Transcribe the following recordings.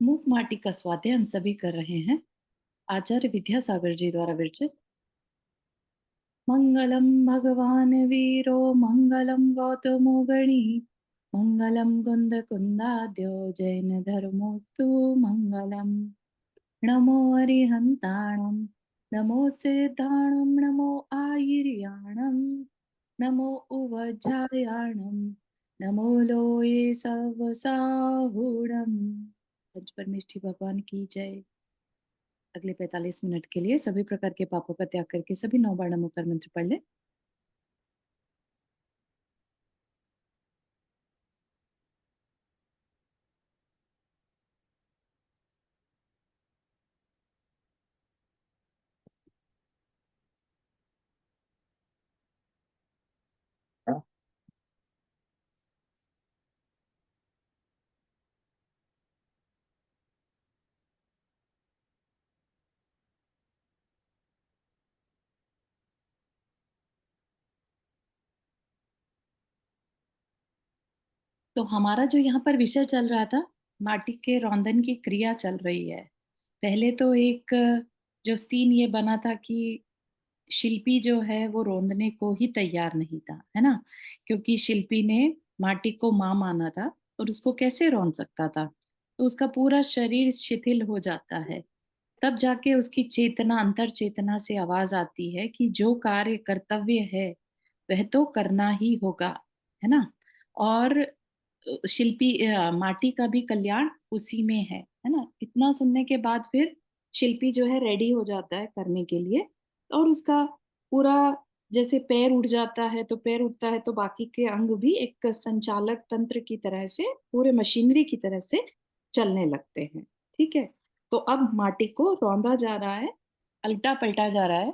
मूक माटी का स्वाध्याय हम सभी कर रहे हैं। आचार्य विद्यासागर जी द्वारा विरचित। मंगलम भगवान वीरो मंगलम गौतमो गणी मंगलम कुंद कुंदाद्यो जैन धर्मोस्तु मंगलम। नमो अरिहंताणम नमो सिद्धाणम नमो आयर्याणम नमो उवज्जायाणम नमो लोये सर्वसाहुणम। पंच परमेष्ठी भगवान की जय। अगले 45 मिनट के लिए सभी प्रकार के पापों का त्याग करके सभी 9 बार नमोकार मंत्र पढ़ ले। तो हमारा जो यहाँ पर विषय चल रहा था, माटी के रौंदन की क्रिया चल रही है। पहले तो एक जो सीन ये बना था कि शिल्पी जो है वो रौंदने को ही तैयार नहीं था, है ना। क्योंकि शिल्पी ने माटी को माँ माना था और उसको कैसे रौंद सकता था। तो उसका पूरा शरीर शिथिल हो जाता है। तब जाके उसकी चेतना, अंतर चेतना से आवाज आती है कि जो कार्य कर्तव्य है वह तो करना ही होगा, है ना। और शिल्पी माटी का भी कल्याण उसी में है ना। इतना सुनने के बाद फिर शिल्पी जो है रेडी हो जाता है करने के लिए। और उसका पूरा, जैसे पैर उड़ जाता है तो पैर उड़ता है तो बाकी के अंग भी एक संचालक तंत्र की तरह से, पूरे मशीनरी की तरह से चलने लगते हैं। ठीक है। तो अब माटी को रौंदा जा रहा है, अलटा पलटा जा रहा है।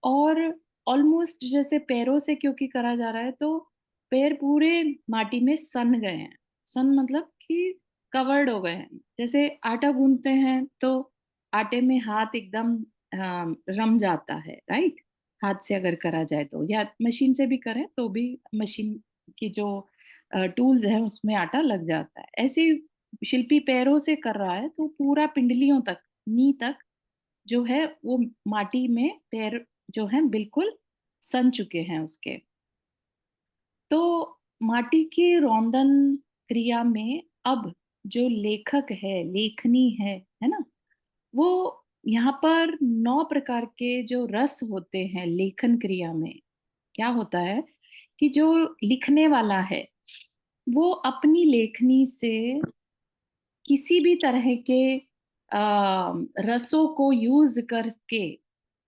और ऑलमोस्ट जैसे पैरों से क्योंकि करा जा रहा है तो पैर पूरे माटी में सन गए हैं। सन मतलब कि कवर्ड हो गए हैं। जैसे आटा गूंथते हैं तो आटे में हाथ एकदम रम जाता है, राइट। हाथ से अगर करा जाए तो, या मशीन से भी करें तो भी मशीन की जो टूल्स हैं उसमें आटा लग जाता है। ऐसे ही शिल्पी पैरों से कर रहा है तो पूरा पिंडलियों तक, नी तक जो है वो माटी में पैर जो है बिल्कुल सन चुके हैं उसके। तो माटी के रौंदन क्रिया में अब जो लेखक है, लेखनी है ना, वो यहाँ पर 9 प्रकार के जो रस होते हैं लेखन क्रिया में। क्या होता है कि जो लिखने वाला है वो अपनी लेखनी से किसी भी तरह के रसों को यूज करके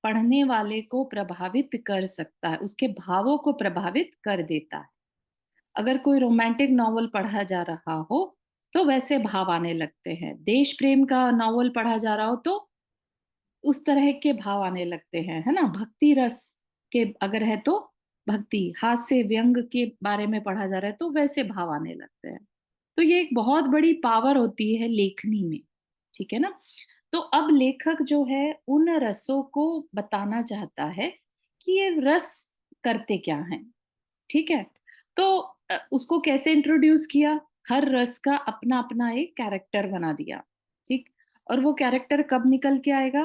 पढ़ने वाले को प्रभावित कर सकता है, उसके भावों को प्रभावित कर देता है। अगर कोई रोमांटिक नॉवल पढ़ा जा रहा हो तो वैसे भाव आने लगते हैं। देश प्रेम का नॉवल पढ़ा जा रहा हो तो उस तरह के भाव आने लगते हैं, है ना। भक्ति रस के अगर है तो भक्ति, हास्य व्यंग के बारे में पढ़ा जा रहा है तो वैसे भाव आने लगते हैं। तो ये एक बहुत बड़ी पावर होती है लेखनी में। ठीक है ना। तो अब लेखक जो है उन रसों को बताना चाहता है कि ये रस करते क्या हैं। ठीक है। तो उसको कैसे इंट्रोड्यूस किया, हर रस का अपना अपना एक कैरेक्टर बना दिया। ठीक। और वो कैरेक्टर कब निकल के आएगा,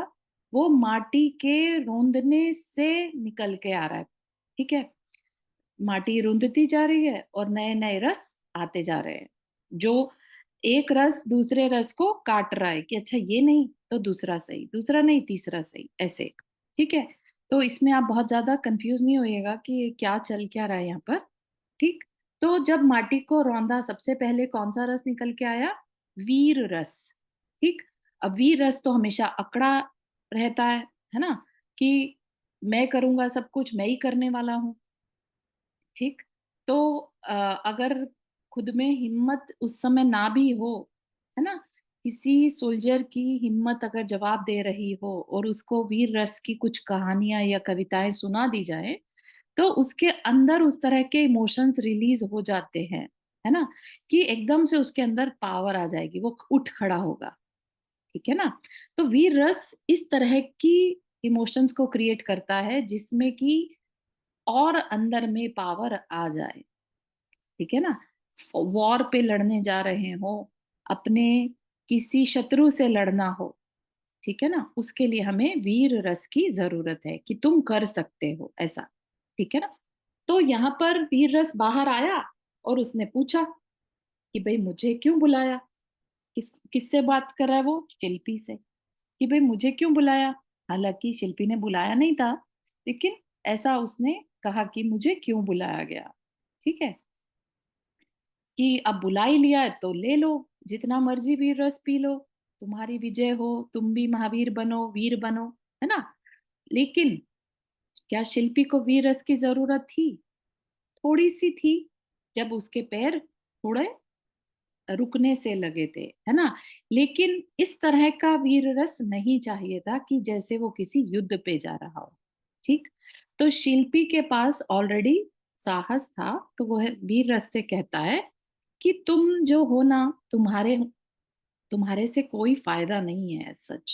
वो माटी के रोंदने से निकल के आ रहा है। ठीक है। माटी रुंधती जा रही है और नए नए रस आते जा रहे हैं। जो एक रस दूसरे रस को काट रहा है कि अच्छा ये नहीं तो दूसरा सही, दूसरा नहीं तीसरा सही, ऐसे। ठीक है। तो इसमें आप बहुत ज्यादा कंफ्यूज नहीं होइएगा कि ये क्या चल क्या रहा है यहाँ पर। ठीक। तो जब माटी को रौंदा सबसे पहले कौन सा रस निकल के आया, वीर रस। ठीक। अब वीर रस तो हमेशा अकड़ा रहता है ना, कि मैं करूंगा सब कुछ, मैं ही करने वाला हूँ। ठीक। तो अगर खुद में हिम्मत उस समय ना भी हो, है ना, किसी सोल्जर की हिम्मत अगर जवाब दे रही हो और उसको वीर रस की कुछ कहानियां या कविताएं सुना दी जाए तो उसके अंदर उस तरह के इमोशंस रिलीज हो जाते हैं, है ना, कि एकदम से उसके अंदर पावर आ जाएगी, वो उठ खड़ा होगा। ठीक है ना। तो वीर रस इस तरह की इमोशंस को क्रिएट करता है जिसमें कि और अंदर में पावर आ जाए। ठीक है ना। वॉर पे लड़ने जा रहे हो, अपने किसी शत्रु से लड़ना हो, ठीक है ना? उसके लिए हमें वीर रस की ज़रूरत है कि तुम कर सकते हो ऐसा, ठीक है ना? तो यहाँ पर वीर रस बाहर आया और उसने पूछा कि भई मुझे क्यों बुलाया? किससे बात कर रहा है वो? शिल्पी से, कि भई मुझे क्यों बुलाया? हालाँकि शिल्पी ने बुलाया नहीं था, लेकिन ऐसा उसने कहा कि मुझे क्यों बुलाया गया, ठीक है? कि अब बुला ही लिया है तो ले लो, जितना मर्ज़ी वीर रस पी लो, तुम्हारी विजय हो, तुम भी महावीर बनो, वीर बनो, है ना? लेकिन क्या शिल्पी को वीर रस की ज़रूरत थी? थोड़ी-सी थी, जब उसके पैर थोड़े रुकने से लगे थे, है ना? लेकिन इस तरह का वीर रस नहीं चाहिए था कि जैसे वो किसी युद्ध पे जा रहा हो, ठीक? तो शिल्पी के पास ऑलरेडी साहस था, तो वह वीर रस से कहता है कि तुम जो हो ना, तुम्हारे तुम्हारे से कोई फ़ायदा नहीं है एज़ सच।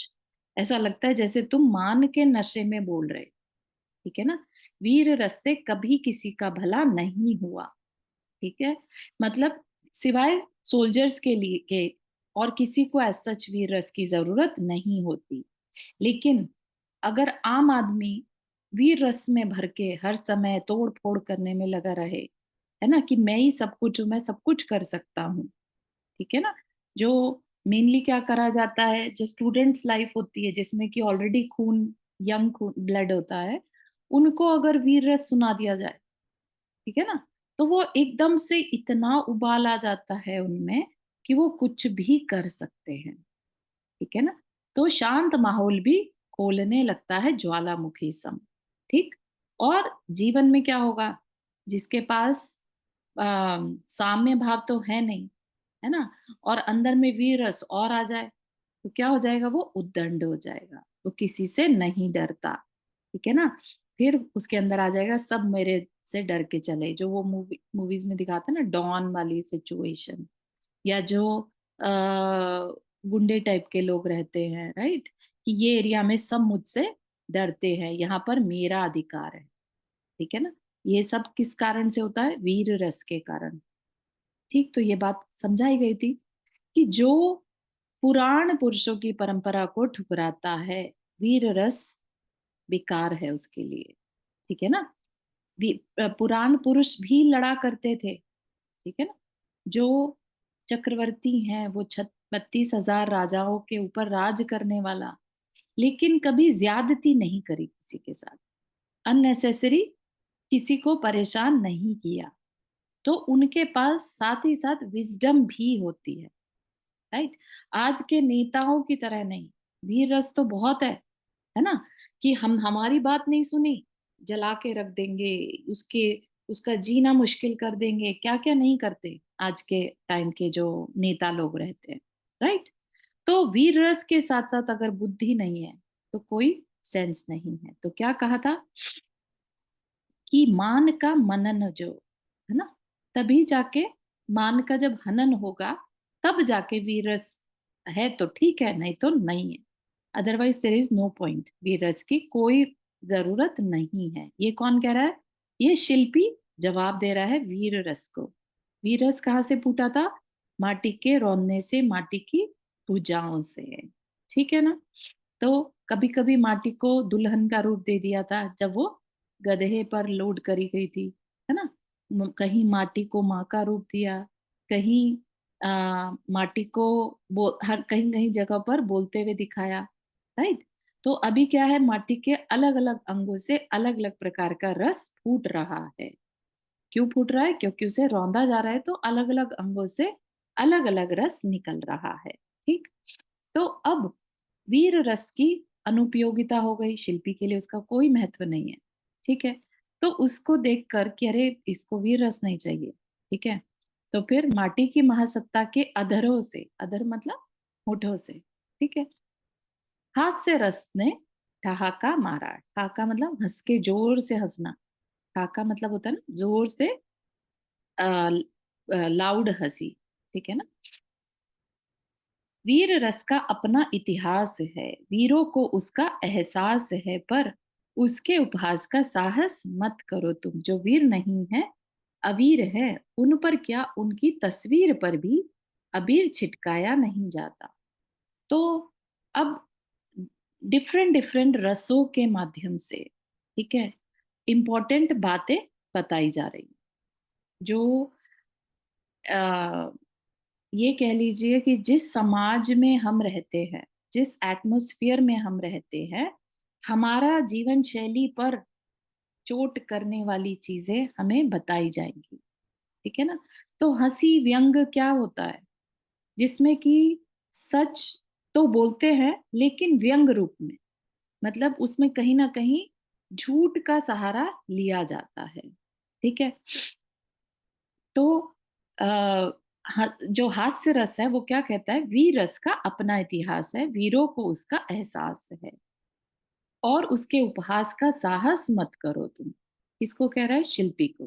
ऐसा लगता है जैसे तुम मान के नशे में बोल रहे, ठीक है ना? वीर रस से कभी किसी का भला नहीं हुआ। ठीक है? मतलब सिवाय सोल्जर्स के लिए के और किसी को एज़ सच वीर रस की ज़रूरत नहीं होती। लेकिन अगर आम आदमी वीर रस में भर के हर समय तोड़-फोड़ करने में लगा रहे, है ना? कि मैं ही सब कुछ हूँ, मैं सब कुछ कर सकता हूँ, ठीक है ना? जो मेनली क्या करा जाता है, जो स्टूडेंट्स लाइफ होती है जिसमें कि ऑलरेडी यंग खून ब्लड होता है, उनको अगर वीर रस सुना दिया जाए, ठीक है ना? तो वो एकदम से इतना उबाल आ जाता है उनमें कि वो कुछ भी कर सकते हैं, ठीक है ना? तो शांत माहौल भी खोलने लगता है ज्वालामुखी सम, ठीक? और जीवन में क्या होगा? जिसके पास अ, साम्य भाव तो है नहीं, है ना? और अंदर में वीर रस और आ जाए, तो क्या हो जाएगा वो? उद्दंड हो जाएगा। वो किसी से नहीं डरता, ठीक है ना? फिर उसके अंदर आ जाएगा सब मेरे से डर के चले, जो वो मूवीज़ में दिखाते हैं ना डॉन वाली सिचुएशन या जो अ, गुंडे टाइप के लोग रहते हैं, राइट? कि ये एरिया में सब मुझसे डरते हैं, यहाँ पर मेरा अधिकार है, ठीक है ना? ये सब किस कारण से होता है? वीर रस के कारण, ठीक? तो ये बात समझाई गई थी कि जो पुराण पुरुषों की परंपरा को ठुकराता है, वीर रस बेकार है उसके लिए, ठीक है ना? पुराण पुरुष भी लड़ा करते थे, ठीक है ना? जो चक्रवर्ती हैं, वो 32,000 राजाओं के ऊपर राज करने वाला, लेकिन कभी ज्यादती नहीं करी किसी के साथ, अननेसेसरी किसी को परेशान नहीं किया। तो उनके पास साथ ही साथ विज़डम भी होती है? आज के नेताओं की तरह नहीं, वीर रस तो बहुत है ना? कि हम हमारी बात नहीं सुनी, जला के रख देंगे, उसके उसका जीना मुश्किल कर देंगे, क्या-क्या नहीं करते आज के टाइम के जो नेता लोग रहते हैं, राइट? तो वीर रस के साथ-साथ अगर बुद्धि नहीं है, तो कोई सेंस नहीं है। तो क्या कहा था कि मान का मनन जो, है ना? तभी जाके मान का जब हनन होगा, तब जाके वीर रस है तो ठीक है, नहीं तो नहीं है। Otherwise there is no point वीर रस की कोई ज़रूरत नहीं है। ये कौन कह रहा है? ये शिल्पी जवाब दे रहा है वीर रस को। वीर रस कहाँ से फूटा था? माटी के रौंदने से, माटी की भुजाओं से। ठीक है ना? तो कभी-कभी माटी को दुल्हन का रूप दे दिया था जब वो गधे पर लोड करी गई थी, है ना? कहीं माटी को माँ का रूप दिया, कहीं माटी को हर कहीं-कहीं जगह पर बोलते हुए दिखाया, राइट? तो अभी क्या है माटी के अलग-अलग अंगों से अलग-अलग प्रकार का रस फूट रहा है। क्यों फूट रहा है? क्योंकि उसे रौंदा जा रहा है तो अलग-अलग अंगों से अलग-अलग रस निकल रहा है, ठीक? तो अब वीर रस की अनुपयोगिता हो गई, शिल्पी के लिए उसका कोई महत्व नहीं है, ठीक है? तो उसको देखकर कि अरे इसको वीर रस नहीं चाहिए, ठीक है? तो फिर माटी की महासत्ता के अधरों से, अधर मतलब होठों से, ठीक है? हास्य रस ने ठहाका मारा, ठहाका मतलब हँस के जोर से हँसना, ठहाका मतलब होता है ना जोर से लाउड हँसी, ठीक है ना? वीर रस का अपना इतिहास है, वीरों को उसका एहसास है, पर उसके उपहास का साहस मत करो तुम। जो वीर नहीं है, अवीर है, उन पर क्या उनकी तस्वीर पर भी अबीर छिटकाया नहीं जाता। तो अब डिफरेंट डिफरेंट रसों के माध्यम से, ठीक है, इम्पोर्टेंट बातें बताई जा रही, जो अ, ये कह लीजिए कि जिस समाज में हम रहते हैं, जिस एटमॉस्फेयर में हम रहते हैं, हमारा जीवन शैली पर चोट करने वाली चीजें हमें बताई जाएंगी, ठीक है ना? तो हंसी व्यंग क्या होता है, जिसमें कि सच तो बोलते हैं लेकिन व्यंग रूप में, मतलब उसमें कहीं ना कहीं झूठ का सहारा लिया जाता है, ठीक है? तो आ, जो हास्य रस है वो क्या कहता है, वीर रस का अपना इतिहास है, वीरों को उसका एहसास है, और उसके उपहास का साहस मत करो तुम। किसको कह रहा है? शिल्पी को।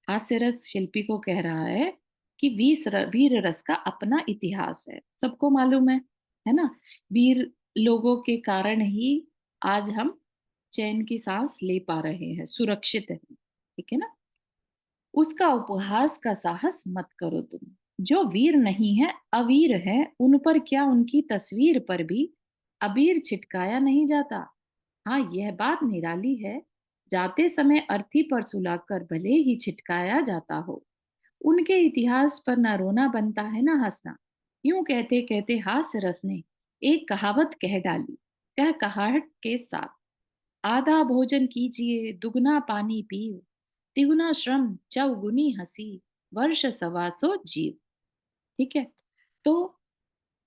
हास्य रस शिल्पी को कह रहा है कि वीर रस का अपना इतिहास है, सबको मालूम है ना? वीर लोगों के कारण ही आज हम चैन की सांस ले पा रहे हैं, सुरक्षित है, ठीक है ना? उसका उपहास का साहस मत करो तुम। जो वीर नहीं है, अवीर है, उन पर क्या उनकी तस्वीर पर भी अबीर छिटकाया नहीं जाता? हाँ, यह बात निराली है, जाते समय अर्थी पर सुलाकर भले ही छिटकाया जाता हो, उनके इतिहास पर ना रोना बनता है ना हंसना। यूं कहते कहते हास्य रस ने एक कहावत कह डाली, कह कहाहट के साथ, आधा भोजन कीजिए दुगना पानी पियो, तिगुना श्रम चौगुनी हंसी, वर्ष सवासो जीव। ठीक है? तो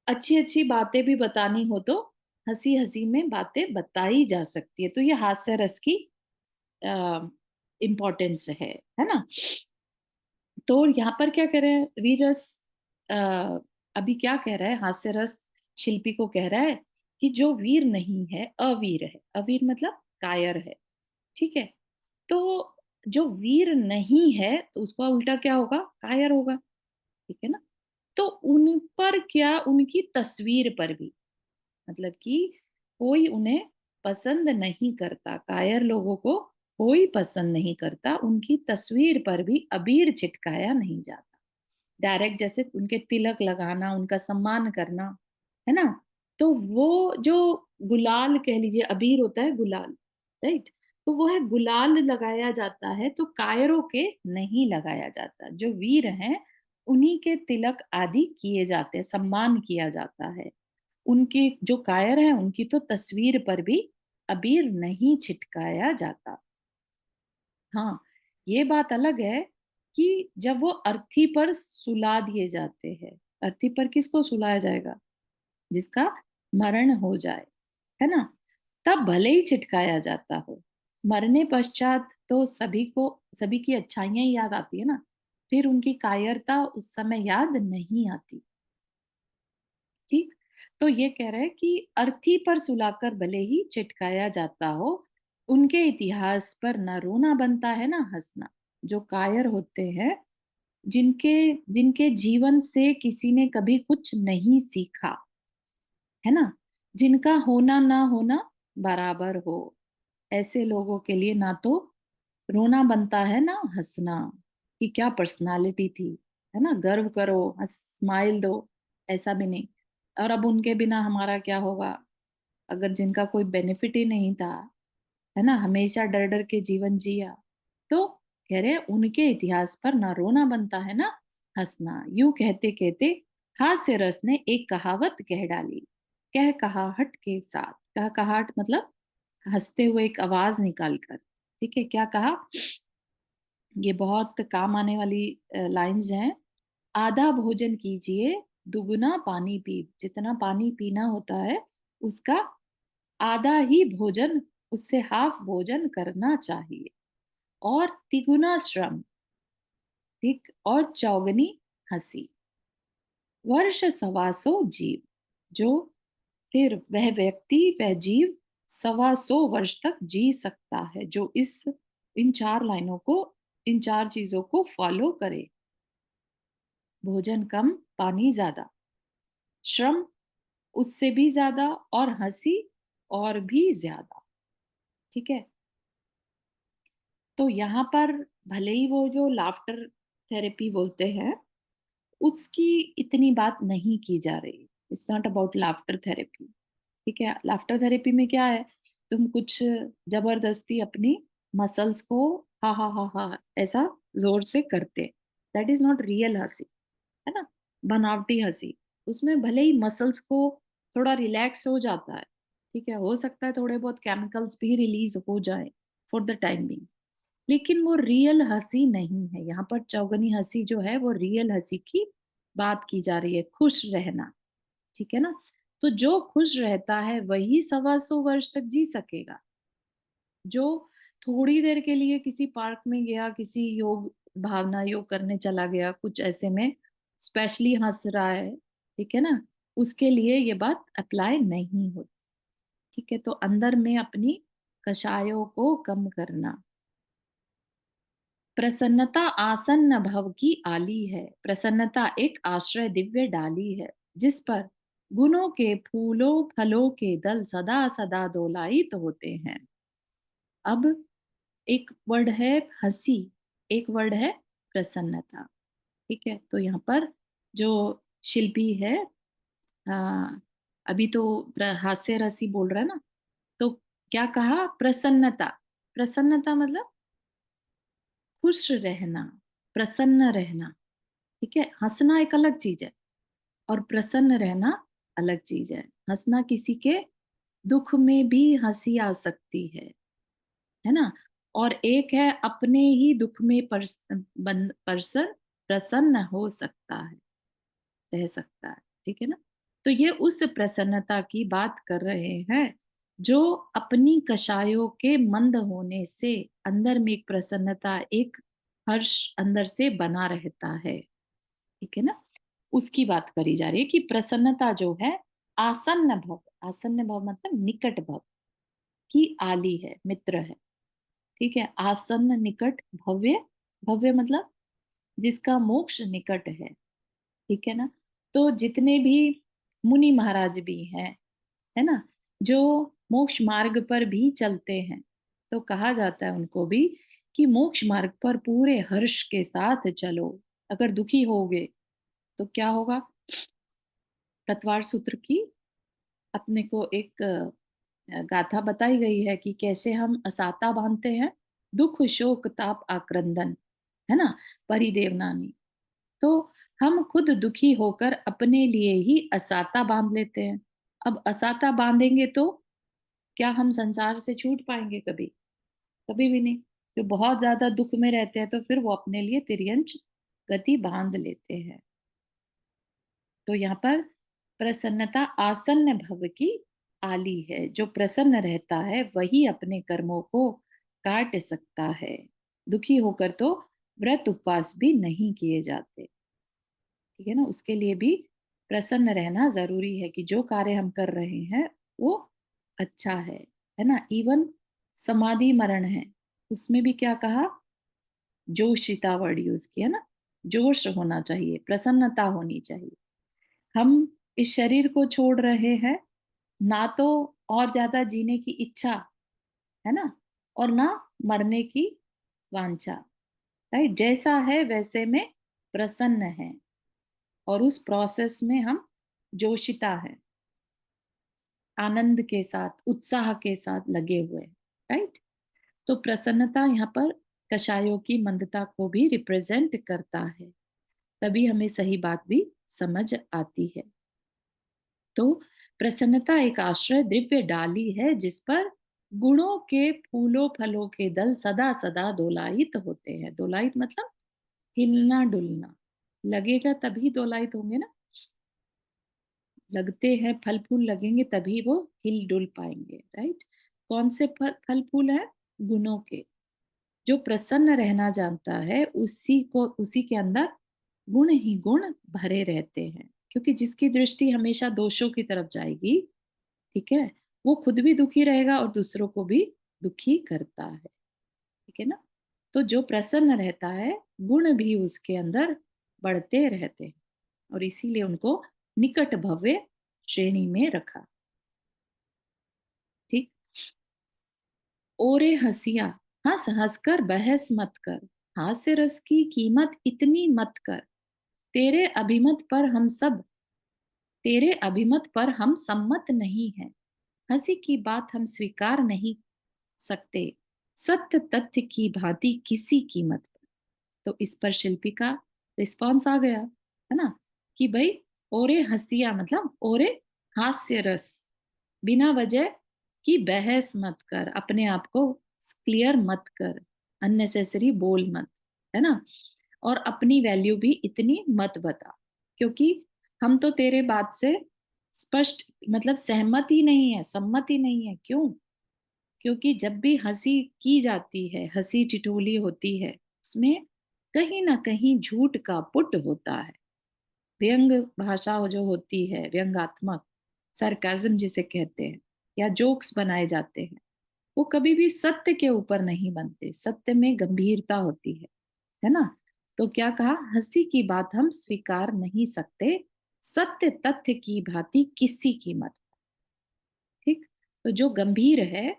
अच्छी अच्छी बातें भी बतानी हो तो हंसी हंसी में बातें बताई जा सकती है, तो ये हास्य रस की इम्पोर्टेंस है ना? तो यहाँ पर क्या कह रहे हैं वीरस, अ, अभी क्या कह रहा है हास्य रस, शिल्पी को कह रहा है कि जो वीर नहीं है अवीर है, अवीर मतलब कायर है, ठीक है? तो जो वीर नहीं है तो उसका उल्टा क्या होगा? कायर होगा, ठीक है ना? तो उन पर क्या, उनकी तस्वीर पर भी, मतलब कि कोई उन्हें पसंद नहीं करता, कायर लोगों को कोई पसंद नहीं करता, उनकी तस्वीर पर भी अबीर छिटकाया नहीं जाता। डायरेक्ट जैसे उनके तिलक लगाना, उनका सम्मान करना, है ना? तो वो जो गुलाल कह लीजिए, अबीर होता है गुलाल, राइट? तो वो है गुलाल लगाया जाता है, तो कायरों के नहीं लगाया जाता। जो वीर हैं उन्हीं के तिलक आदि किए जाते हैं, सम्मान किया जाता है। उनके जो कायर हैं उनकी तो तस्वीर पर भी अबीर नहीं छिटकाया जाता। हाँ, ये बात अलग है कि जब वो अर्थी पर सुला दिए जाते हैं। अर्थी पर किसको सुलाया जाएगा? जिसका मरण हो जाए, है ना? तब भले ही छिटकाया जाता हो, मरने पश्चात तो सभी की अच्छाइयां ही याद आती है ना, फिर उनकी कायरता उस समय याद नहीं आती। ठीक? तो ये कह रहे हैं कि अर्थी पर सुलाकर भले ही चिटकाया जाता हो, उनके इतिहास पर ना रोना बनता है ना हंसना। जो कायर होते हैं, जिनके जिनके जीवन से किसी ने कभी कुछ नहीं सीखा, है ना? जिनका होना ना होना बराबर हो, ऐसे लोगों के लिए ना तो रोना बनता है ना हंसना, कि क्या पर्सनालिटी थी, है ना? गर्व करो, स्माइल दो, ऐसा भी नहीं। और अब उनके बिना हमारा क्या होगा? अगर जिनका कोई बेनिफिट ही नहीं था, है ना, हमेशा डर डर के जीवन जिया, तो कह रहे हैं, उनके इतिहास पर ना रोना बनता है ना हंसना। यूं कहते कहते हास्य रस ने एक कहावत कह डाली, कह कहाहट के साथ। कह कहाहट मतलब हंसते हुए एक आवाज निकाल कर, ठीक है? क्या कहा? ये बहुत काम आने वाली लाइंस हैं। आधा भोजन कीजिए दुगुना पानी पी, जितना पानी पीना होता है उसका आधा ही भोजन, उससे हाफ भोजन करना चाहिए। और तिगुना श्रम, ठीक, और चौगनी हंसी, वर्ष सवासो जीव। जो फिर वह व्यक्ति, वह जीव 125 वर्ष तक जी सकता है, जो इस इन चार लाइनों को, इन चार चीजों को फॉलो करे। भोजन कम, पानी ज्यादा, श्रम उससे भी ज्यादा, और हंसी और भी ज्यादा, ठीक है? तो यहाँ पर भले ही वो जो लाफ्टर थेरेपी बोलते हैं, उसकी इतनी बात नहीं की जा रही, it's not about laughter therapy. ठीक है, लाफ्टर थेरेपी में क्या है, तुम कुछ जबरदस्ती अपनी मसल्स को हा हा हा हा ऐसा जोर से करते, दैट इज नॉट रियल हंसी, है ना, बनावटी हंसी। उसमें भले ही मसल्स को थोड़ा रिलैक्स हो जाता है, ठीक है, हो सकता है थोड़े बहुत केमिकल्स भी रिलीज हो जाए फॉर द टाइम बिंग, लेकिन वो रियल हंसी नहीं है। यहाँ पर चौगनी हंसी जो है वो रियल हंसी की बात की जा रही है, खुश रहना, ठीक है ना। तो जो खुश रहता है वही 125 वर्ष तक जी सकेगा। जो थोड़ी देर के लिए किसी पार्क में गया, किसी योग भावना योग करने चला गया, कुछ ऐसे में स्पेशली हंस रहा है, ठीक है ना, उसके लिए ये बात अप्लाई नहीं होती। ठीक है, तो अंदर में अपनी कषायों को कम करना। प्रसन्नता आसन्न भव की आली है, प्रसन्नता एक आश्रय दिव्य डाली है, जिस पर गुणों के फूलों फलों के दल सदा सदा दोलायित होते हैं। अब एक वर्ड है हंसी, एक वर्ड है प्रसन्नता। ठीक है, तो यहाँ पर जो शिल्पी है, अभी तो हास्य रसी बोल रहा है ना, तो क्या कहा, प्रसन्नता। प्रसन्नता मतलब खुश रहना, प्रसन्न रहना। ठीक है, हंसना एक अलग चीज है और प्रसन्न रहना अलग चीज है। हंसना किसी के दुख में भी हंसी आ सकती है ना। और एक है अपने ही दुख में पर्सन प्रसन्न हो सकता है, रह सकता है। ठीक है ना, तो ये उस प्रसन्नता की बात कर रहे हैं जो अपनी कषायों के मंद होने से अंदर में एक प्रसन्नता, एक हर्ष अंदर से बना रहता है। ठीक है ना, उसकी बात करी जा रही है कि प्रसन्नता जो है आसन्न भव, आसन्न भव मतलब निकट भव की आली है, मित्र है। ठीक है, आसन्न निकट भव्य, भव्य मतलब जिसका मोक्ष निकट है ना। तो जितने भी मुनि महाराज भी हैं, है ना, जो मोक्ष मार्ग पर भी चलते हैं, तो कहा जाता है उनको भी कि मोक्ष मार्ग पर पूरे हर्ष के साथ चलो। अगर दुखी होगे तो क्या होगा, तत्वार सूत्र की अपने को एक गाथा बताई गई है कि कैसे हम असाता बांधते हैं, दुख शोक ताप आक्रंदन, है ना, परिदेवनानी। तो हम खुद दुखी होकर अपने लिए ही असाता बांध लेते हैं। अब असाता बांधेंगे तो क्या हम संसार से छूट पाएंगे कभी? कभी भी नहीं। जो बहुत ज्यादा दुख में रहते हैं तो फिर वो अपने लिए तिर्यंच गति बांध लेते हैं। तो यहाँ पर प्रसन्नता आसन्न भव की आली है, जो प्रसन्न रहता है वही अपने कर्मों को काट सकता है। दुखी होकर तो व्रत उपवास भी नहीं किए जाते। ठीक है ना, उसके लिए भी प्रसन्न रहना जरूरी है कि जो कार्य हम कर रहे हैं वो अच्छा है ना। इवन समाधि मरण है, उसमें भी क्या कहा, जोशिता वर्ड यूज किया ना, जोश होना चाहिए, प्रसन्नता होनी चाहिए। हम इस शरीर को छोड़ रहे हैं, ना तो और ज्यादा जीने की इच्छा, है ना, और ना मरने की वांछा, राइट, जैसा है वैसे में प्रसन्न है, और उस प्रोसेस में हम जोशिता है, आनंद के साथ उत्साह के साथ लगे हुए, राइट। तो प्रसन्नता यहाँ पर कषायों की मंदता को भी रिप्रेजेंट करता है, तभी हमें सही बात भी समझ आती है। तो प्रसन्नता एक आश्रय दिव्य डाली है, जिस पर गुणों के फूलों फलों के दल सदा सदा दोलायित होते हैं। दोलायित मतलब हिलना डुलना, लगेगा तभी दोलायित होंगे ना, लगते हैं फल फूल लगेंगे तभी वो हिल डुल पाएंगे, राइट। कौन से फल फूल है, गुणों के। जो प्रसन्न रहना जानता है उसी को, उसी के अंदर गुण ही गुण भरे रहते हैं, क्योंकि जिसकी दृष्टि हमेशा दोषों की तरफ जाएगी, ठीक है, वो खुद भी दुखी रहेगा और दूसरों को भी दुखी करता है। ठीक है ना, तो जो प्रसन्न रहता है गुण भी उसके अंदर बढ़ते रहते हैं, और इसीलिए उनको निकट भव्य श्रेणी में रखा। ठीक, ओरे हंसिया, हंस हंस कर बहस मत कर, हास्य रस की कीमत इतनी मत कर, तेरे अभिमत पर हम सब तेरे अभिमत पर हम सम्मत नहीं हैं। हंसी की बात हम स्वीकार नहीं सकते, सत्य तथ्य की भांति किसी कीमत पर। तो इस पर शिल्पी का रिस्पॉन्स आ गया, है ना, कि भाई ओरे हंसिया मतलब ओरे हास्य रस, बिना वजह की बहस मत कर, अपने आप को क्लियर मत कर, अननेसेसरी बोल मत, है ना, और अपनी वैल्यू भी इतनी मत बता, क्योंकि हम तो तेरे बात से स्पष्ट मतलब सहमत ही नहीं है, सम्मत ही नहीं है। क्यों? क्योंकि जब भी हंसी की जाती है, हंसी ठिठोली होती है, उसमें कहीं ना कहीं झूठ का पुट होता है। व्यंग भाषा जो होती है, व्यंगात्मक, सरकाजम जिसे कहते हैं, या जोक्स बनाए जाते हैं, वो कभी भी सत्य के ऊपर नहीं बनते, सत्य में गंभीरता होती है ना। तो क्या कहा, हंसी की बात हम स्वीकार नहीं सकते, सत्य तथ्य की भांति किसी कीमत। ठीक। तो जो गंभीर है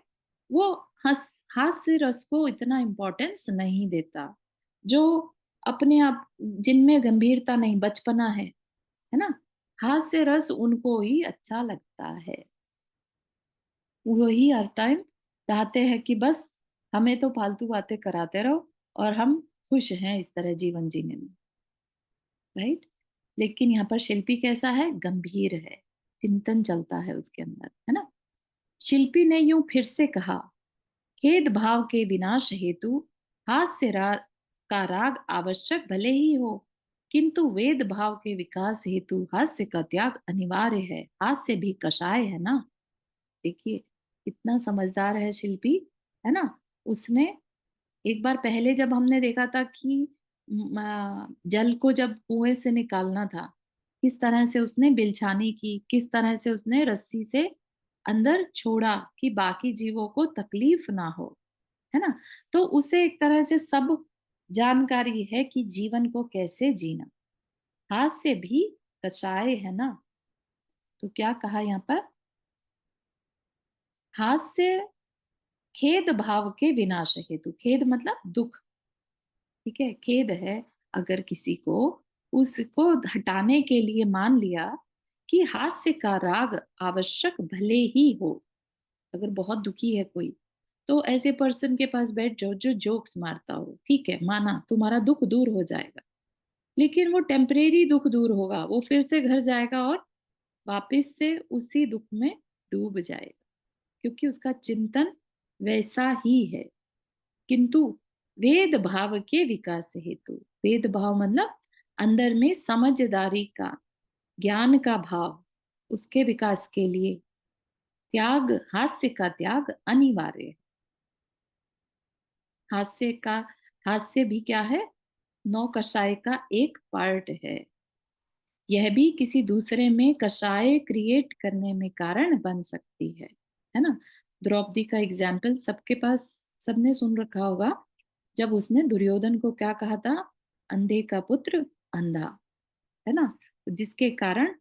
वो हंस हास्य रस को इतना इम्पोर्टेंस नहीं देता। जो अपने आप, जिनमें गंभीरता नहीं, बचपना है ना, हास्य रस उनको ही अच्छा लगता है। वही हर टाइम चाहते हैं कि बस हमें तो फालतू बातें कराते रहो और हम खुश हैं इस तरह जीवन जीने में, राइट। लेकिन यहाँ पर शिल्पी कैसा है, गंभीर है, चिंतन चलता है उसके अंदर, है ना। शिल्पी ने यूं फिर से कहा, खेद भाव के विनाश हेतु का राग आवश्यक भले ही हो, किंतु वेद भाव के विकास हेतु हास्य का त्याग अनिवार्य है। हास्य भी कषाय है ना। देखिए कितना समझदार है शिल्पी, है ना। उसने एक बार पहले जब हमने देखा था कि जल को जब कुएं से निकालना था, किस तरह से उसने बिलछानी की, किस तरह से उसने रस्सी से अंदर छोड़ा कि बाकी जीवों को तकलीफ ना हो, है ना। तो उसे एक तरह से सब जानकारी है कि जीवन को कैसे जीना। हास्य भी कषाय है ना। तो क्या कहा यहाँ पर, हास्य खेद भाव के विनाश हेतु, खेद मतलब दुख, ठीक है, खेद है अगर किसी को, उसको हटाने के लिए मान लिया कि हास्य का राग आवश्यक भले ही हो। अगर बहुत दुखी है कोई, तो ऐसे पर्सन के पास बैठ जाओ जो जोक्स मारता हो, ठीक है, माना तुम्हारा दुख दूर हो जाएगा, लेकिन वो टेम्परेरी दुख दूर होगा, वो फिर से घर जाएगा और वापस से उसी दुख में डूब जाएगा, क्योंकि उसका चिंतन वैसा ही है। किंतु वेद भाव के विकास हेतु, वेद भाव मतलब अंदर में समझदारी का, ज्ञान का भाव, उसके विकास के लिए त्याग, हास्य का त्याग अनिवार्य है। हास्य का, हास्य भी क्या है, नौ कषाय का एक पार्ट है। यह भी किसी दूसरे में कषाय क्रिएट करने में कारण बन सकती है ना। द्रौपदी का एग्जाम्पल सबके पास, सबने सुन रखा होगा, जब उसने दुर्योधन को क्या कहा था, अंधे का पुत्र अंधा, है ना, जिसके कारण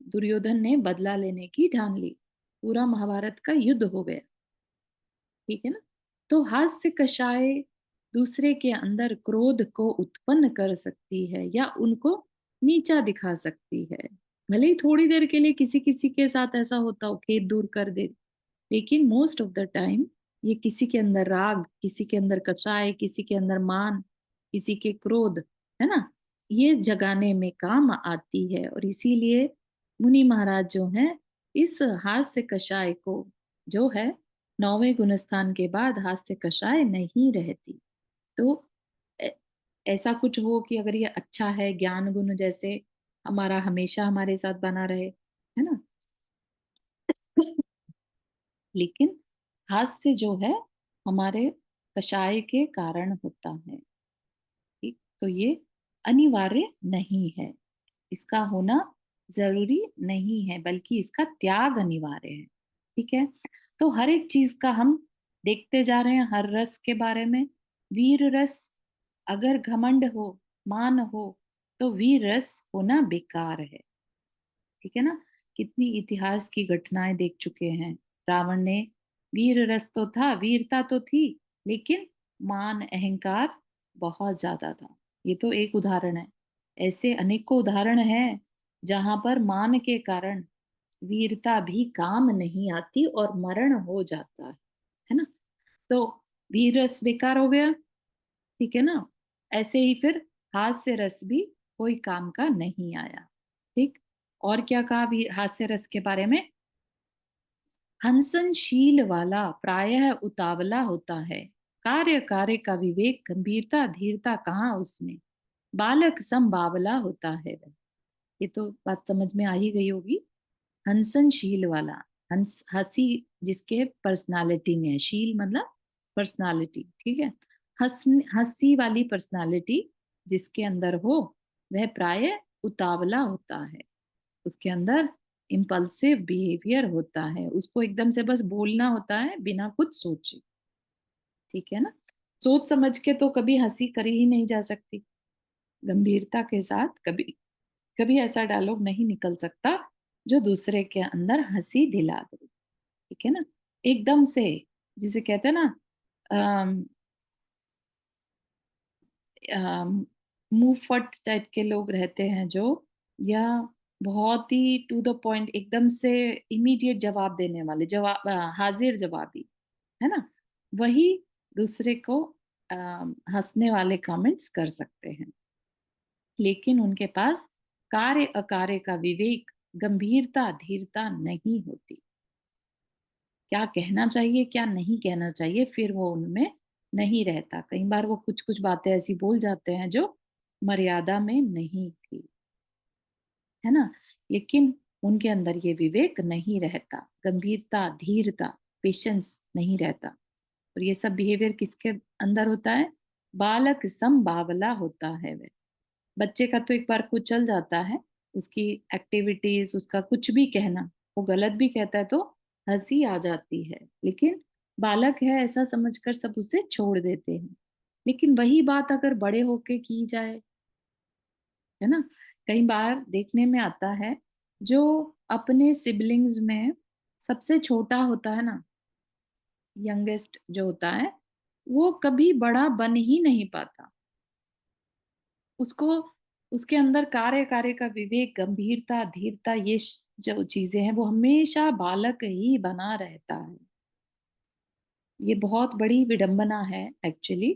दुर्योधन ने बदला लेने की ठान ली, पूरा महाभारत का युद्ध हो गया, ठीक है ना। तो हास्य कषाय दूसरे के अंदर क्रोध को उत्पन्न कर सकती है या उनको नीचा दिखा सकती है। भले ही थोड़ी देर के लिए किसी किसी के साथ ऐसा होता हो, खेद दूर कर दे, लेकिन मोस्ट ऑफ द टाइम ये किसी के अंदर राग, किसी के अंदर कचाय, किसी के अंदर मान, किसी के क्रोध, है ना, ये जगाने में काम आती है। और इसीलिए मुनि महाराज जो हैं, इस हास्य कषाय को जो है, नौवें गुणस्थान के बाद हास्य कषाय नहीं रहती। तो ऐ- ऐसा कुछ हो कि अगर ये अच्छा है, ज्ञान गुण जैसे हमारा हमेशा हमारे साथ बना रहे, है ना। लेकिन हास्य जो है हमारे कषाय के कारण होता है, ठीक। तो ये अनिवार्य नहीं है, इसका होना जरूरी नहीं है, बल्कि इसका त्याग अनिवार्य है, ठीक है। तो हर एक चीज का हम देखते जा रहे हैं, हर रस के बारे में। वीर रस, अगर घमंड हो, मान हो, तो वीर रस होना बेकार है, ठीक है ना। कितनी इतिहास की घटनाएं देख चुके हैं। रावण ने, वीर रस तो था, वीरता तो थी, लेकिन मान अहंकार बहुत ज्यादा था। ये तो एक उदाहरण है, ऐसे अनेकों उदाहरण हैं जहां पर मान के कारण वीरता भी काम नहीं आती और मरण हो जाता है ना? तो वीर रस बेकार हो गया, ठीक है ना? ऐसे ही फिर हास्य रस भी कोई काम का नहीं आया, ठीक? और क्या कहा हास्य रस के बारे में? हंसनशील वाला प्रायः उतावला होता है, कार्य कार्य का विवेक गंभीरता धीरता कहाँ उसमें, बालक सम बावला होता है वह। ये तो बात समझ में आ ही गई होगी। हंसनशील वाला, हंस हंसी जिसके पर्सनालिटी में है, शील मतलब पर्सनालिटी, ठीक है? हंसी वाली पर्सनालिटी जिसके अंदर हो, वह प्राय उतावला होता है, उसके अंदर इम्पल्सिव बिहेवियर होता है, उसको एकदम से बस बोलना होता है बिना कुछ सोचे, ठीक है ना? सोच समझ के तो कभी हंसी करी ही नहीं जा सकती, गंभीरता के साथ कभी कभी ऐसा डायलॉग नहीं निकल सकता जो दूसरे के अंदर हंसी दिला दे, ठीक है ना? एकदम से, जिसे कहते हैं ना, अम, अम, मुंह फट टाइप के लोग रहते हैं जो, या बहुत ही टू द पॉइंट, एकदम से इमीडिएट जवाब देने वाले, हाजिर जवाबी, है ना? वही दूसरे को हंसने वाले कमेंट्स कर सकते हैं, लेकिन उनके पास कार्य अकार्य का विवेक, गंभीरता धीरता नहीं होती। क्या कहना चाहिए क्या नहीं कहना चाहिए फिर वो उनमें नहीं रहता। कई बार वो कुछ कुछ बातें ऐसी बोल जाते हैं जो मर्यादा में नहीं थी, है ना? लेकिन उनके अंदर ये विवेक नहीं रहता, गंभीरता धीरता पेशेंस नहीं रहता। और ये सब बिहेवियर किसके अंदर होता है? बालक सम बावला होता है वह। बच्चे का तो एक बार को चल जाता है, उसकी एक्टिविटीज, उसका कुछ भी कहना, वो गलत भी कहता है तो हंसी आ जाती है, लेकिन बालक है ऐसा समझकर सब उसे छोड़ देते हैं। लेकिन वही बात अगर बड़े होके की जाए, है ना? कई बार देखने में आता है, जो अपने सिबलिंग्स में सबसे छोटा होता है ना, यंगेस्ट जो होता है, वो कभी बड़ा बन ही नहीं पाता। उसको, उसके अंदर कार्य कार्य का विवेक गंभीरता धीरता, ये जो चीजें हैं वो हमेशा बालक ही बना रहता है। ये बहुत बड़ी विडंबना है एक्चुअली,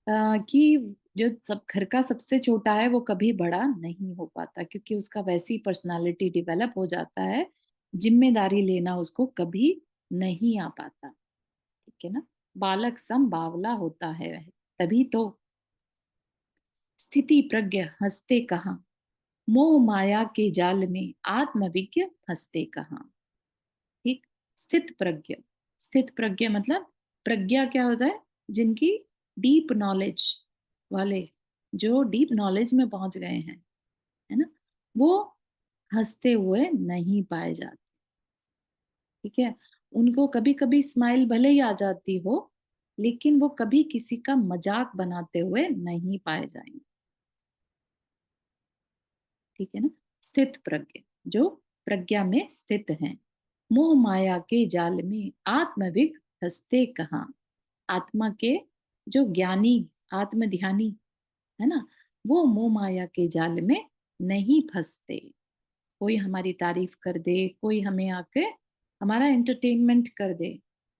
कि जो सब घर का सबसे छोटा है वो कभी बड़ा नहीं हो पाता, क्योंकि उसका वैसी पर्सनालिटी डेवलप हो जाता है, जिम्मेदारी लेना उसको कभी नहीं आ पाता, ठीक है ना? बालक सम बावला होता है वह, तभी तो स्थिति प्रज्ञ हंसते कहाँ, मोह माया के जाल में आत्मविज्ञ फंसते कहाँ, ठीक? स्थित प्रज्ञ, स्थित प्रज्ञ मतलब प्रज्ञा क्या होता है? जिनकी डीप नॉलेज वाले, जो डीप नॉलेज में पहुंच गए हैं, है ना? वो हंसते हुए नहीं पाए जाते, ठीक है? उनको कभी कभी स्माइल भले ही आ जाती हो, लेकिन वो कभी किसी का मजाक बनाते हुए नहीं पाए जाएंगे, ठीक है ना? स्थित प्रज्ञ, जो प्रज्ञा में स्थित हैं, मोह माया के जाल में आत्मविग हंसते कहाँ, आत्मा के जो ज्ञानी, आत्म ध्यानी, है ना, वो मोह माया के जाल में नहीं फंसते। कोई हमारी तारीफ कर दे, कोई हमें आके हमारा एंटरटेनमेंट कर दे,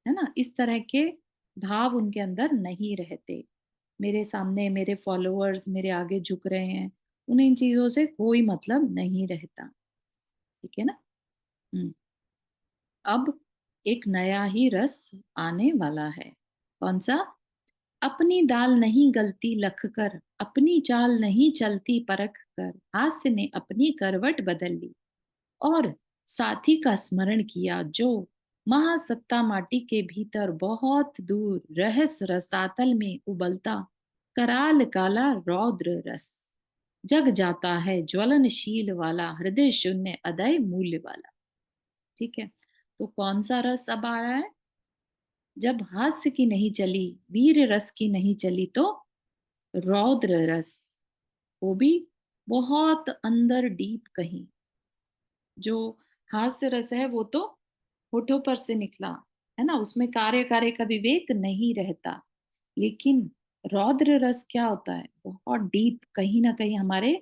है ना, इस तरह के भाव उनके अंदर नहीं रहते। मेरे सामने मेरे फॉलोअर्स मेरे आगे झुक रहे हैं, उन्हें इन चीजों से कोई मतलब नहीं रहता, ठीक है ना? हम्म। अब एक नया ही रस आने वाला है। कौन सा? अपनी दाल नहीं गलती लख कर, अपनी चाल नहीं चलती परख कर, हास्य ने अपनी करवट बदल ली और साथी का स्मरण किया जो महासत्ता माटी के भीतर बहुत दूर रहस रसातल में उबलता कराल काला रौद्र रस जग जाता है ज्वलनशील वाला हृदय शून्य अदय मूल्य वाला, ठीक है? तो कौन सा रस अब आ रहा है? जब हास्य की नहीं चली, वीर रस की नहीं चली, तो रौद्र रस, वो भी बहुत अंदर डीप कहीं। जो हास्य रस है वो तो होठों पर से निकला, है ना, उसमें कार्य कार्य का विवेक नहीं रहता। लेकिन रौद्र रस क्या होता है? बहुत डीप, कहीं ना कहीं हमारे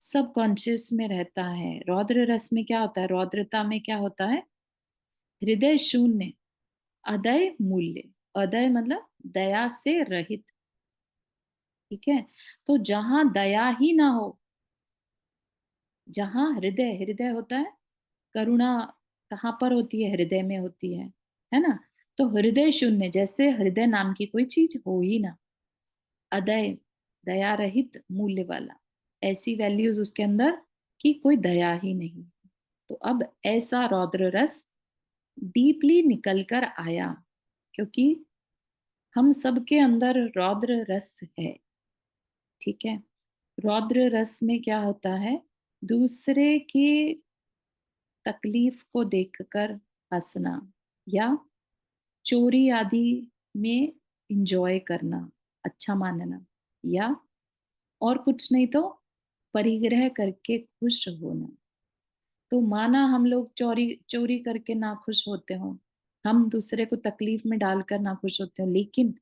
सब कॉन्शियस में रहता है। रौद्र रस में क्या होता है, रौद्रता में क्या होता है, हृदय शून्य, अदय मूल्य। अदय मतलब दया से रहित, ठीक है। तो जहां दया ही ना हो, जहां हृदय, हृदय होता है करुणा, कहाँ पर होती है, हृदय में होती है ना। तो हृदय शून्य, जैसे हृदय नाम की कोई चीज हो ही ना। अदय, दया रहित, मूल्य वाला, ऐसी वैल्यूज उसके अंदर कि कोई दया ही नहीं। तो अब ऐसा रौद्र रस डीपली निकल कर आया, क्योंकि हम सबके अंदर रौद्र रस है, ठीक है। रौद्र रस में क्या होता है, दूसरे की तकलीफ को देखकर हंसना, या चोरी आदि में इंजॉय करना, अच्छा मानना, या और कुछ नहीं तो परिग्रह करके खुश होना। तो माना हम लोग चोरी चोरी करके ना खुश होते हो, हम दूसरे को तकलीफ में डालकर ना खुश होते हो, लेकिन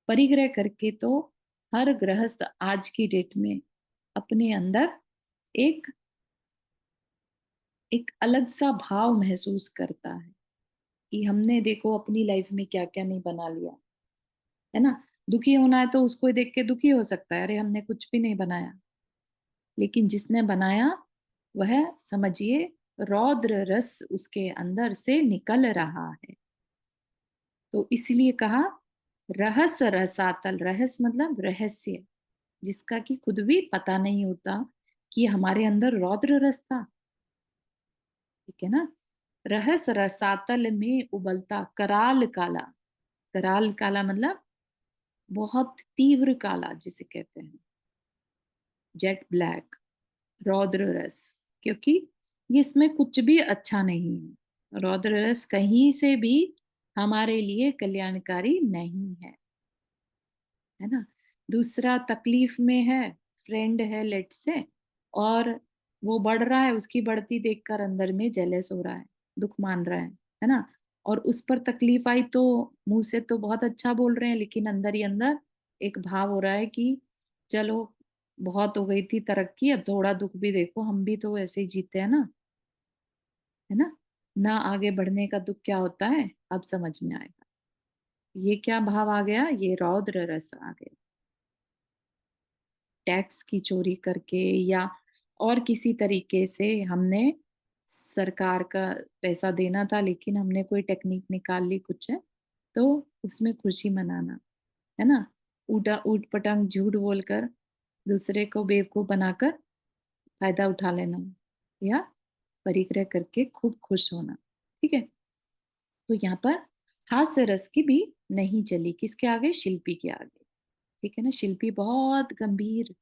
परिग्रह करके तो हर गृहस्थ आज की डेट में अपने अंदर एक एक अलग सा भाव महसूस करता है कि हमने देखो अपनी लाइफ में क्या क्या नहीं बना लिया, है ना। दुखी होना है तो उसको देख के दुखी हो सकता है, अरे हमने कुछ भी नहीं बनाया। लेकिन जिसने बनाया वह समझिए रौद्र रस उसके अंदर से निकल रहा है। तो इसलिए कहा रहस रसातल, रहस मतलब रहस्य, जिसका कि खुद भी पता नहीं होता कि हमारे अंदर रौद्र रस था, ठीक है ना। रहस रसातल में उबलता कराल काला, कराल काला मतलब बहुत तीव्र काला जिसे कहते हैं, जेट ब्लैक, रौद्र रस, क्योंकि ये इसमें कुछ भी अच्छा नहीं है। रौद्र रस कहीं से भी हमारे लिए कल्याणकारी नहीं है ना। दूसरा तकलीफ में है, फ्रेंड है लेट से, और वो बढ़ रहा है, उसकी बढ़ती देखकर अंदर में जेलस हो रहा है, दुख मान रहा है ना। और उस पर तकलीफ आई तो मुंह से तो बहुत अच्छा बोल रहे हैं, लेकिन अंदर ही अंदर एक भाव हो रहा है कि चलो बहुत हो गई थी तरक्की, अब थोड़ा दुख भी देखो, हम भी तो ऐसे ही जीते हैं है ना। ना आगे बढ़ने का दुख क्या होता है अब समझ में आएगा। ये क्या भाव आ गया, ये रौद्र रस आ गया। टैक्स की चोरी करके या और किसी तरीके से हमने सरकार का पैसा देना था, लेकिन हमने कोई टेक्निक निकाल ली कुछ है, तो उसमें खुशी मनाना, है ना। ऊटा ऊट पटांग झूठ बोलकर दूसरे को बेवकूफ बनाकर फायदा उठा लेना, या परिग्रह करके खूब खुश होना, ठीक है। तो यहाँ पर हास्य रस की भी नहीं चली, किसके आगे, शिल्पी के आगे, ठीक है ना। शिल्पी बहुत गंभीर,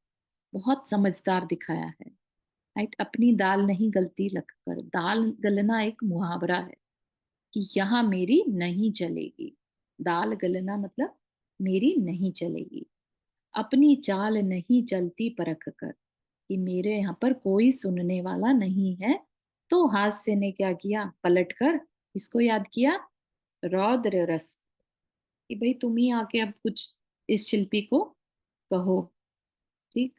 बहुत समझदार दिखाया है, राइट। अपनी दाल नहीं गलती लगकर, दाल गलना एक मुहावरा है कि यहाँ मेरी नहीं चलेगी। दाल गलना मतलब मेरी नहीं चलेगी, अपनी चाल नहीं चलती परख कर, कि मेरे यहाँ पर कोई सुनने वाला नहीं है। तो हास्य ने क्या किया, पलट कर इसको याद किया, रौद्र रस, कि भाई तुम ही आके अब कुछ इस शिल्पी को कहो, ठीक।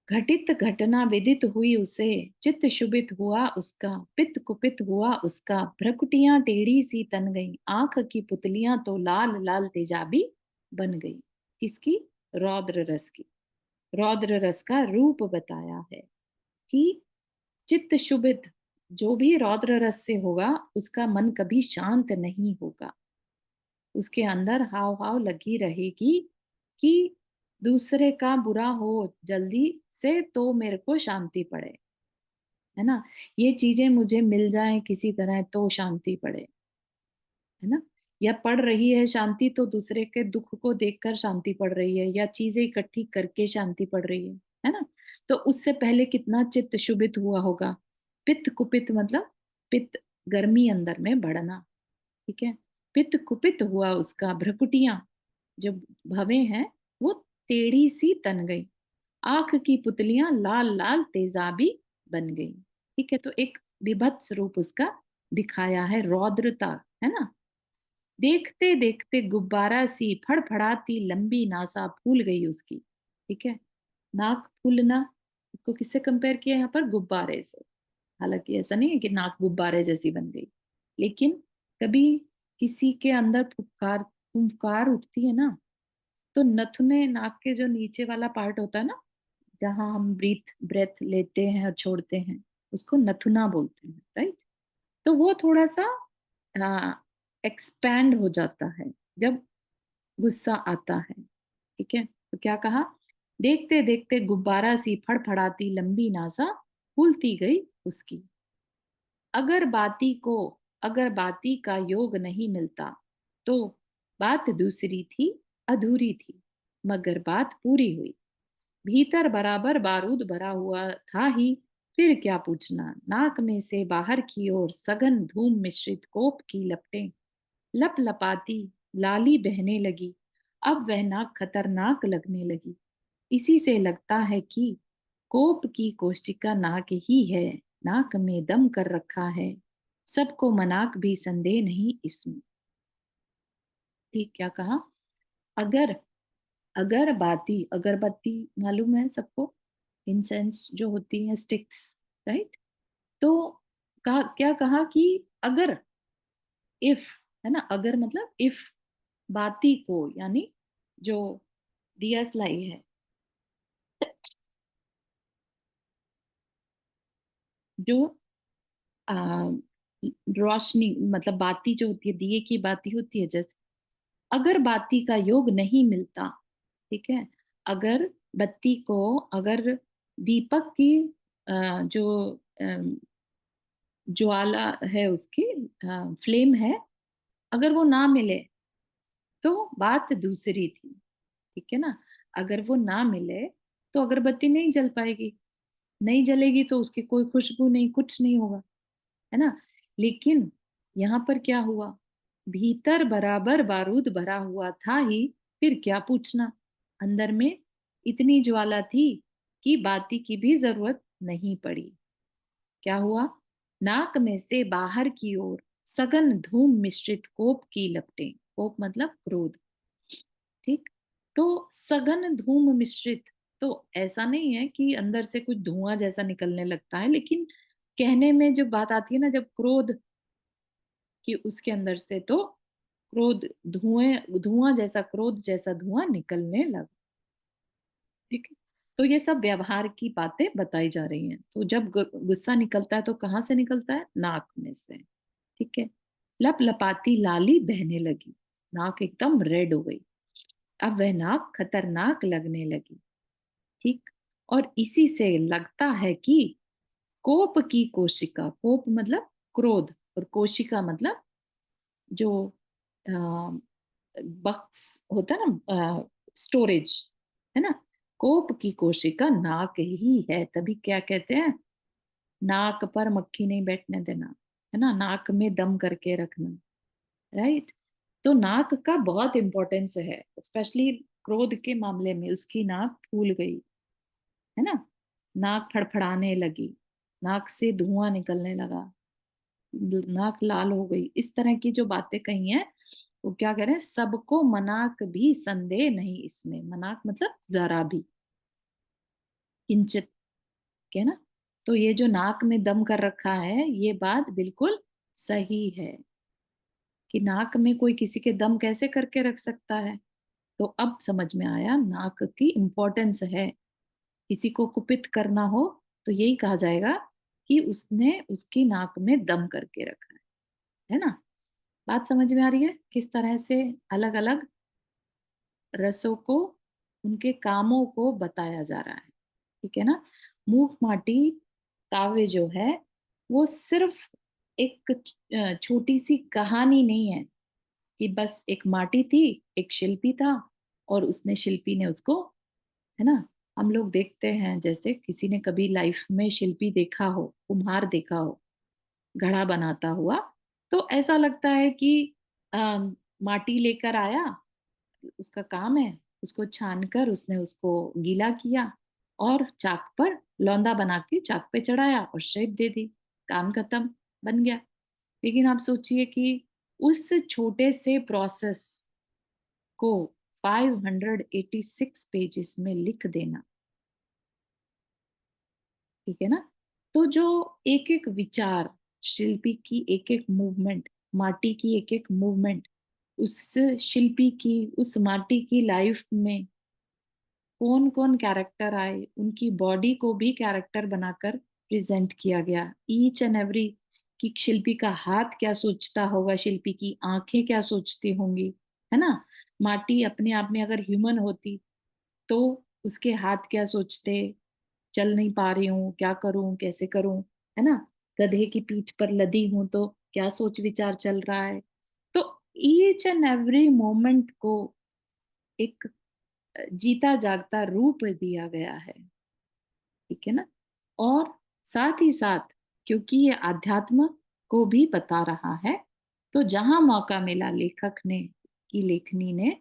घटित घटना विदित हुई उसे, चित्त शुभित हुआ उसका, पित्त कुपित हुआ उसका, भ्रकुटियां टेढ़ी सी तन गई, आंख की पुतलियां तो लाल लाल तेजाबी बन गई। किसकी, रौद्र रस की। रौद्र रस का रूप बताया है कि चित्त शुभित, जो भी रौद्र रस से होगा उसका मन कभी शांत नहीं होगा, उसके अंदर हाव हाव लगी रहेगी कि दूसरे का बुरा हो जल्दी से तो मेरे को शांति पड़े, है ना। ये चीजें मुझे मिल जाएं किसी तरह तो शांति पड़े, है ना। या पड़ रही है शांति तो दूसरे के दुख को देखकर शांति पड़ रही है, या चीजें इकट्ठी करके शांति पड़ रही है ना। तो उससे पहले कितना चित्त शुभित हुआ होगा। पित्त कुपित मतलब पित्त, गर्मी अंदर में बढ़ना, ठीक है। पित्त कुपित हुआ उसका, भ्रकुटियां जो भवें हैं वो टेढ़ी सी तन गई, आंख की पुतलियां लाल लाल तेजाबी बन गई, ठीक है। तो एक विभत्स रूप उसका दिखाया है, रौद्रता, है ना। देखते देखते गुब्बारा सी फड़फड़ाती लंबी नासा फूल गई उसकी, ठीक है। नाक फूलना, इसको किससे कंपेयर किया यहाँ पर? गुब्बारे से। हालांकि ऐसा नहीं है कि नाक गुब्बारे जैसी बन गई, लेकिन कभी किसी के अंदर फुफकार फुफकार उठती है ना, तो नथुने, नाक के जो नीचे वाला पार्ट होता है ना, जहाँ हम ब्रेथ लेते हैं और छोड़ते हैं, उसको नथुना बोलते हैं, राइट? तो वो थोड़ा सा एक्सपैंड हो जाता है जब गुस्सा आता है। ठीक है, तो क्या कहा? देखते देखते गुब्बारा सी फड़फड़ाती लंबी नासा फूलती गई उसकी। अगर बाती को अगर बाती का योग नहीं मिलता तो बात दूसरी थी, अधूरी थी, मगर बात पूरी हुई। भीतर बराबर बारूद भरा हुआ था ही, फिर क्या पूछना। नाक में से बाहर की ओर सघन धूम मिश्रित कोप की लपटें लप लपाती लाली बहने लगी। अब वह नाक खतरनाक लगने लगी। इसी से लगता है कि कोप की कोष्टिका नाक ही है, नाक में दम कर रखा है। सबको मनाक भी संदेह नहीं इसमें। ठीक, क्या कहा? अगर अगर बाती अगरबत्ती मालूम है सबको, इंसेंस जो होती है, स्टिक्स, राइट? तो क्या कहा कि अगर, इफ, है ना, अगर मतलब इफ बाती को, यानी जो दिया सलाई है, जो आ, रोशनी मतलब बाती जो होती है, दिए की बाती होती है जैसे, अगर बाती का योग नहीं मिलता, ठीक है, अगर बत्ती को, अगर दीपक की जो ज्वाला है, उसकी फ्लेम है, अगर वो ना मिले तो बात दूसरी थी। ठीक है ना? अगर वो ना मिले तो अगरबत्ती नहीं जल पाएगी, नहीं जलेगी तो उसकी कोई खुशबू नहीं, कुछ नहीं होगा, है ना? लेकिन यहाँ पर क्या हुआ? भीतर बराबर बारूद भरा हुआ था ही, फिर क्या पूछना। अंदर में इतनी ज्वाला थी कि बाती की भी जरूरत नहीं पड़ी। क्या हुआ? नाक में से बाहर की ओर सघन धूम मिश्रित कोप की लपटें, कोप मतलब क्रोध, ठीक? तो सघन धूम मिश्रित, तो ऐसा नहीं है कि अंदर से कुछ धुआं जैसा निकलने लगता है, लेकिन कहने में जो बात आती है ना, जब क्रोध की उसके अंदर से, तो क्रोध, धुएं, धुआं जैसा, क्रोध जैसा धुआं निकलने लगा। ठीक है, तो ये सब व्यवहार की बातें बताई जा रही हैं। तो जब गुस्सा निकलता है तो कहाँ से निकलता है? नाक में से। ठीक है, लप लपाती लाली बहने लगी, नाक एकदम रेड हो गई। अब वह नाक खतरनाक लगने लगी। ठीक, और इसी से लगता है कि कोप की कोशिका, कोप मतलब क्रोध, और कोशिका मतलब जो बक्स होता है ना, स्टोरेज, है ना, कोप की कोशिका नाक ही है। तभी क्या कहते हैं? नाक पर मक्खी नहीं बैठने देना, है ना, नाक में दम करके रखना, राइट? तो नाक का बहुत इंपॉर्टेंस है, स्पेशली क्रोध के मामले में। उसकी नाक फूल गई, है ना, नाक फड़फड़ाने लगी, नाक से धुआं निकलने लगा, नाक लाल हो गई, इस तरह की जो बातें कही हैं, वो क्या कह रहे हैं? सबको मनाक भी संदेह नहीं इसमें। मनाक मतलब जरा भी, किंचित, क्या ना? तो ये जो नाक में दम कर रखा है, ये बात बिल्कुल सही है कि नाक में कोई किसी के दम कैसे करके रख सकता है। तो अब समझ में आया नाक की इम्पोर्टेंस है। किसी को कुपित करना हो तो यही कहा जाएगा कि उसने उसकी नाक में दम करके रखा है ना? बात समझ में आ रही है किस तरह से अलग अलग रसों को, उनके कामों को बताया जा रहा है? ठीक है ना? मूक माटी काव्य जो है, वो सिर्फ एक छोटी सी कहानी नहीं है कि बस एक माटी थी, एक शिल्पी था, और उसने, शिल्पी ने उसको, है ना, हम लोग देखते हैं, जैसे किसी ने कभी लाइफ में शिल्पी देखा हो, कुम्हार देखा हो, घड़ा बनाता हुआ, तो ऐसा लगता है कि माटी लेकर आया, उसका काम है, उसको छान कर उसने उसको गीला किया और चाक पर लौंदा बना के चाक पे चढ़ाया और शेप दे दी, काम खत्म, बन गया। लेकिन आप सोचिए कि उस छोटे से प्रोसेस को 586 पेजेस में लिख देना, ठीक है ना? तो जो एक-एक विचार, शिल्पी की एक-एक मूवमेंट, माटी की एक-एक मूवमेंट, उस शिल्पी की, उस माटी की लाइफ में कौन-कौन कैरेक्टर आए, उनकी बॉडी को भी कैरेक्टर बनाकर प्रेज़ेंट किया गया। ईच एंड एवरी कि शिल्पी का हाथ क्या सोचता होगा, शिल्पी की आँखें क्या सोचती होंगी, है ना? माटी अपने आप में अगर ह्यूमन होती, तो उसके हाथ क्या सोचते, चल नहीं पा रही हूँ, क्या करूँ, कैसे करूँ, है ना? गधे की पीठ पर लदी हूँ, तो क्या सोच-विचार चल रहा है? तो ईच एंड एवरी मोमेंट को एक जीता जागता रूप दिया गया है, ठीक है ना? और साथ ही साथ क्योंकि ये आध्यात्म को भी बता रहा है, तो जहाँ मौका मिला लेखक ने की लेखनी ने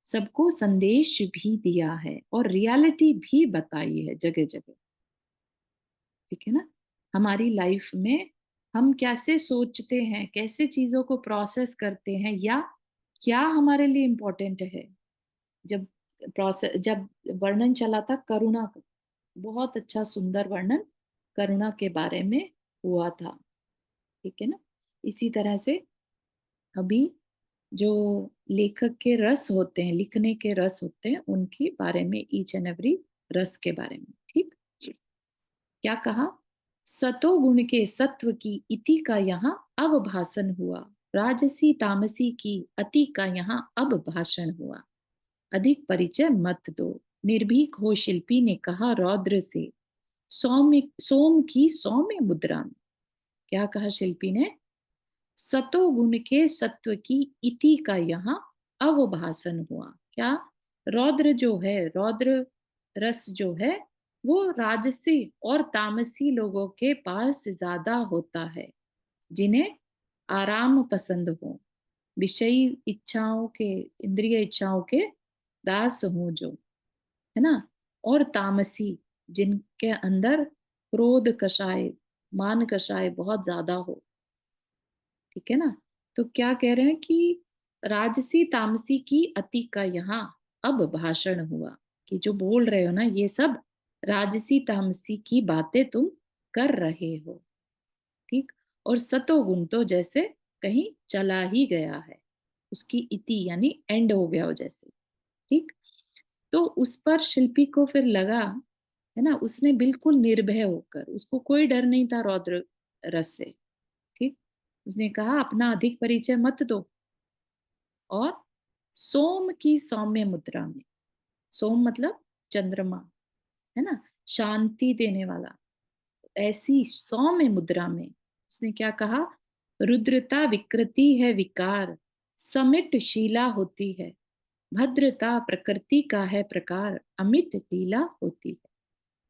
सबको संदेश भी दिया है और रियलिटी भी बताई है जगह-जगह, ठीक है ना? हमारी लाइफ में हम कैसे सोचते हैं, कैसे चीज़ों को प्रोसेस करते हैं या क्या हमारे लिए इम्पोर्टेंट है? जब जब वर्णन चला था करुणा का, बहुत अच्छा सुंदर वर्णन करुणा के बारे में हुआ था, ठीक है ना? इसी तरह से अभी जो लेखक के रस होते हैं, लिखने के रस होते हैं, उनके बारे में ईच एंड एवरी रस के बारे में, ठीक? क्या कहा? सतोगुण के सत्व की इति का यहाँ अवभाषण हुआ, राजसी तामसी की अति का यहाँ अब भाषण हुआ। अधिक परिचय मत दो, निर्भीक हो शिल्पी ने कहा रौद्र से, सौम्य सोम की सौम्य मुद्रा में। क्या कहा शिल्पी ने? सतोगुण के सत्व की इति का यहाँ अवभाषण हुआ। क्या? रौद्र जो है, रौद्र रस जो है, वो राजसी और तामसी लोगों के पास ज्यादा होता है, जिन्हें आराम पसंद हो, विषयी इच्छाओं के, इंद्रिय इच्छाओं के दास हो जो, है ना? और तामसी, जिनके अंदर क्रोध कषाय, मान कषाय बहुत ज्यादा हो, ठीक है ना? तो क्या कह रहे हैं कि राजसी तामसी की अति का यहाँ अब भाषण हुआ, कि जो बोल रहे हो ना ये सब राजसी तामसी की बातें तुम कर रहे हो, ठीक? और सतोगुण तो जैसे कहीं चला ही गया है, उसकी इति यानी एंड हो गया हो जैसे, ठीक? तो उस पर शिल्पी को फिर लगा, है ना, उसने बिल्कुल निर्भय होकर, उसको कोई डर नहीं था रौद्र रस से, ठीक? उसने कहा अपना अधिक परिचय मत दो, और सोम की सौम्य मुद्रा में, सोम मतलब चंद्रमा, है ना, शांति देने वाला, ऐसी सौम्य मुद्रा में उसने क्या कहा? रुद्रता विकृति है विकार, समिट शीला होती है, भद्रता प्रकृति का है प्रकार, अमित लीला होती है।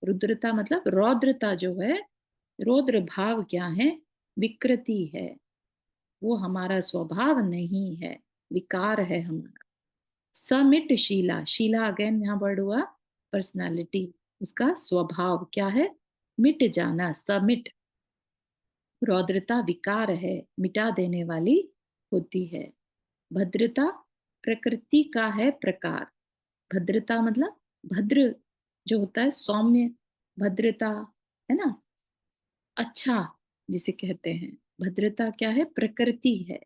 रुद्रता मतलब रौद्रता जो है, रौद्र भाव क्या है? विकृति है, वो हमारा स्वभाव नहीं है, विकार है हमारा। समिट शीला, शीला अगेन यहाँ वर्ड हुआ पर्सनालिटी, उसका स्वभाव क्या है? मिट जाना, समिट। रौद्रता विकार है, मिटा देने वाली होती है। भद्रता प्रकृति का है प्रकार, भद्रता मतलब भद्र जो होता है, सौम्य भद्रता, है ना, अच्छा जिसे कहते हैं। भद्रता क्या है? प्रकृति है,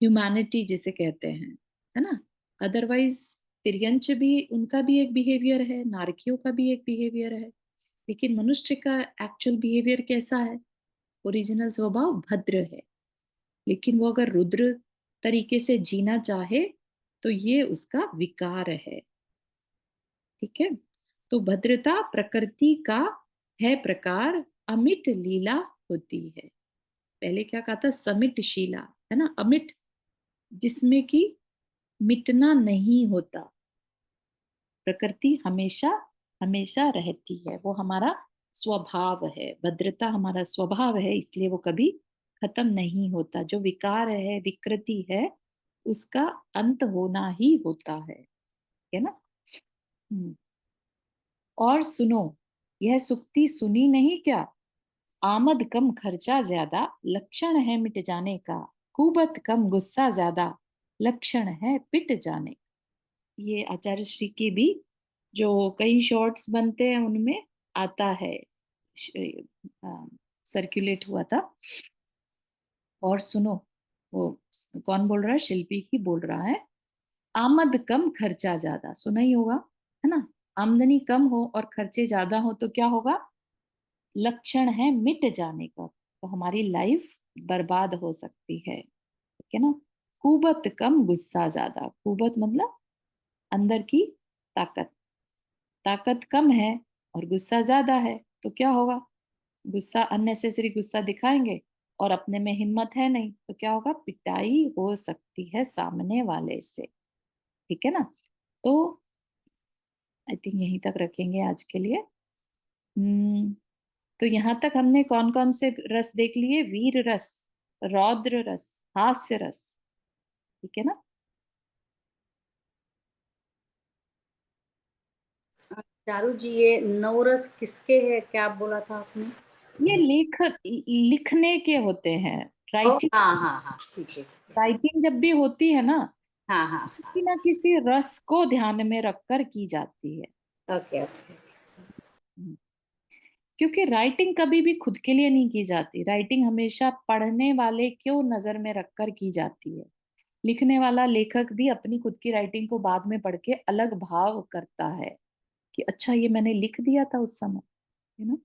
ह्यूमैनिटी जिसे कहते हैं, है ना? अदरवाइज तिर्यंच भी, उनका भी एक बिहेवियर है, नारकियों का भी एक बिहेवियर है, लेकिन मनुष्य का एक्चुअल बिहेवियर कैसा है? ओरिजिनल स्वभाव भद्र है, लेकिन वो अगर रुद्र तरीके से जीना चाहे तो ये उसका विकार है, ठीक है? तो भद्रता प्रकृति का है प्रकार, अमिट लीला होती है। पहले क्या कहा था? समिट शीला, है ना, अमिट जिसमें कि मिटना नहीं होता, प्रकृति हमेशा हमेशा रहती है, वो हमारा स्वभाव है, भद्रता हमारा स्वभाव है, इसलिए वो कभी खत्म नहीं होता। जो विकार है, विकृति है, उसका अंत होना ही होता है ना? हम्म। और सुनो, यह सुक्ति सुनी नहीं क्या? आमद कम खर्चा ज्यादा, लक्षण है मिट जाने का, कुबत कम गुस्सा ज्यादा, लक्षण है पिट जाने का। ये आचार्य श्री की भी जो कई शॉर्ट्स बनते हैं उनमें आता है, सर्कुलेट हुआ था। और सुनो, वो कौन बोल रहा है? शिल्पी ही बोल रहा है, आमद कम खर्चा ज्यादा। सुना ही होगा, है ना? आमदनी कम हो और खर्चे ज्यादा हो तो क्या होगा? लक्षण है मिट जाने का, तो हमारी लाइफ बर्बाद हो सकती है, ठीक है ना? कुबत कम गुस्सा ज्यादा। कुबत मतलब अंदर की ताकत। ताकत कम है और गुस्सा ज्यादा है तो क्या होगा? गुस्सा, अननेसेसरी गुस्सा दिखाएंगे और अपने में हिम्मत है नहीं तो क्या होगा? पिटाई हो सकती है सामने वाले से, ठीक है ना? तो आई थिंक यहीं तक रखेंगे आज के लिए। तो यहाँ तक हमने कौन कौन से रस देख लिए? वीर रस, रौद्र रस, हास्य रस, ठीक है ना? चारू जी, ये नवरस किसके है, क्या बोला था आपने? ये लिखने के होते हैं। ओ, राइटिंग, हाँ हाँ हाँ, ठीक है ठीक है। राइटिंग जब भी होती है ना, हाँ हाँ किसी ना किसी रस को ध्यान में रखकर की जाती है। हाँ, ओके ओके। क्योंकि राइटिंग कभी भी खुद के लिए नहीं की जाती, राइटिंग हमेशा पढ़ने वाले को नजर में रखकर की जाती है। लिखने वाला लेखक भी अपनी खुद की राइटिंग को बाद में पढ़ के अलग भाव करता है कि अच्छा ये मैंने लिख दिया था उस समय, है ना?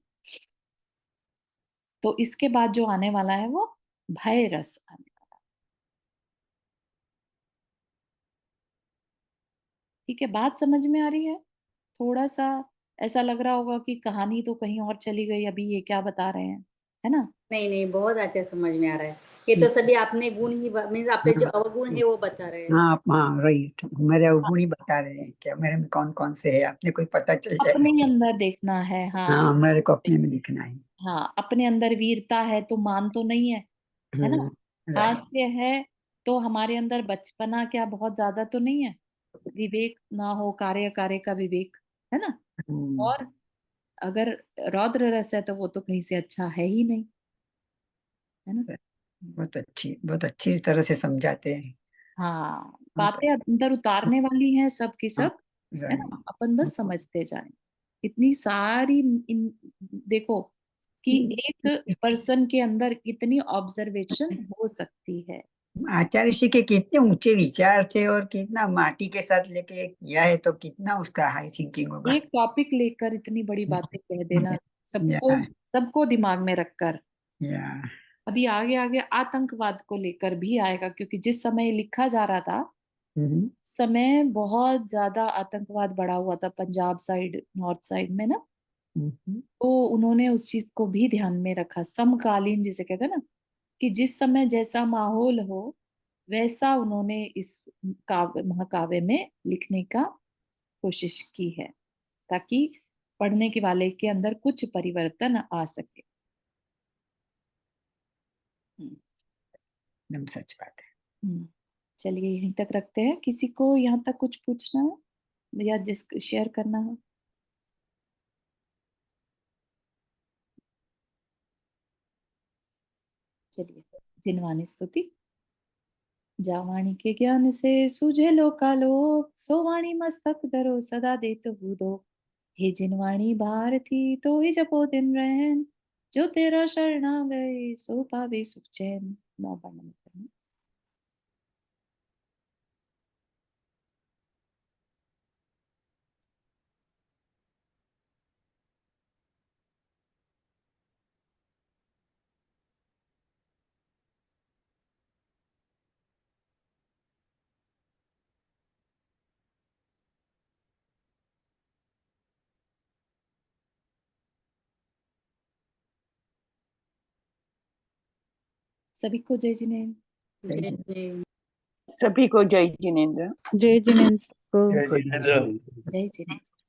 तो इसके बाद जो आने वाला है वो भय रस आने वाला है। ठीक है, बात समझ में आ रही है? थोड़ा सा ऐसा लग रहा होगा कि कहानी तो कहीं और चली गई, अभी ये क्या बता रहे हैं, है ना? नहीं नहीं, बहुत अच्छा समझ में आ रहा है। ये तो हम्म, सभी आपने गुण ही, मीन्स आपके जो हाँ अवगुण है वो बता रहे हैं। हाँ, आप हाँ राइट, मेरे अवगुण ही बता रहे हैं क्या मेरे में कौन कौन से है, आपने कोई पता चल अपने जाए। ही अंदर देखना है, हाँ। हाँ, मेरे को अपने में लिखना है। हाँ, अपने अंदर वीरता है तो मान तो नहीं है ना? राइट। हास्य है तो हमारे अंदर बचपना क्या बहुत ज्यादा तो नहीं है? विवेक ना हो, कार्य कार्य का विवेक, है ना? और अगर रौद्र रस है तो वो तो कहीं से अच्छा है ही नहीं, है ना? बहुत अच्छी तरह से समझाते हैं। हाँ, हाँ, बातें अंदर उतारने वाली हैं सब की हाँ, सब, है ना? राइट। अपन बस समझते जाएं। इतनी सारी इन, देखो कि एक पर्सन के अंदर कितनी ऑब्जर्वेशन हो सकती है। आचार्य ऋषि के कितने ऊंचे विचार थे और कितना माटी के साथ लेके किया है, तो कितना उसका हाई थिंकिंग होगा। एक टॉपिक लेकर इतनी बड़ी बातें कह देना, सबको या सबको दिमाग में रखकर। या अभी आगे आगे आतंकवाद को लेकर भी आएगा, क्योंकि जिस समय लिखा जा रहा था, हम्म, समय बहुत ज्यादा आतंकवाद बढ़ा हुआ था पंजाब साइड, नॉर्थ साइड में ना। हम्म, तो उन्होंने उस चीज को भी ध्यान में रखा, समकालीन जिसे कहते हैं ना, कि जिस समय जैसा माहौल हो वैसा उन्होंने इस काव्य, महाकाव्य में लिखने का कोशिश की है, ताकि पढ़ने के वाले के अंदर कुछ परिवर्तन आ सके। हम्म। एकदम सच बात है। हम्म। चलिए यहीं तक रखते हैं। किसी को यहाँ तक कुछ पूछना है या जिस शेयर करना है? चलिए, जिनवानी स्तुति। जावाणी के ज्ञान से सूझे लोकालोक, सो वाणी मस्तक धरो सदा देत बूदो। हे जिनवाणी भारती तो ही जपो दिन रहन, जो तेरा शरणा गए सो पावे सुख चैन। नौ बार नमः। सभी को जय जिनेन्द्र। जय जय जिनेन्द्र। जय। सभी को जय जिनेन्द्र। जय जिनेन्द्र को। जय जिनेन्द्र। जय जिनेन्द्र।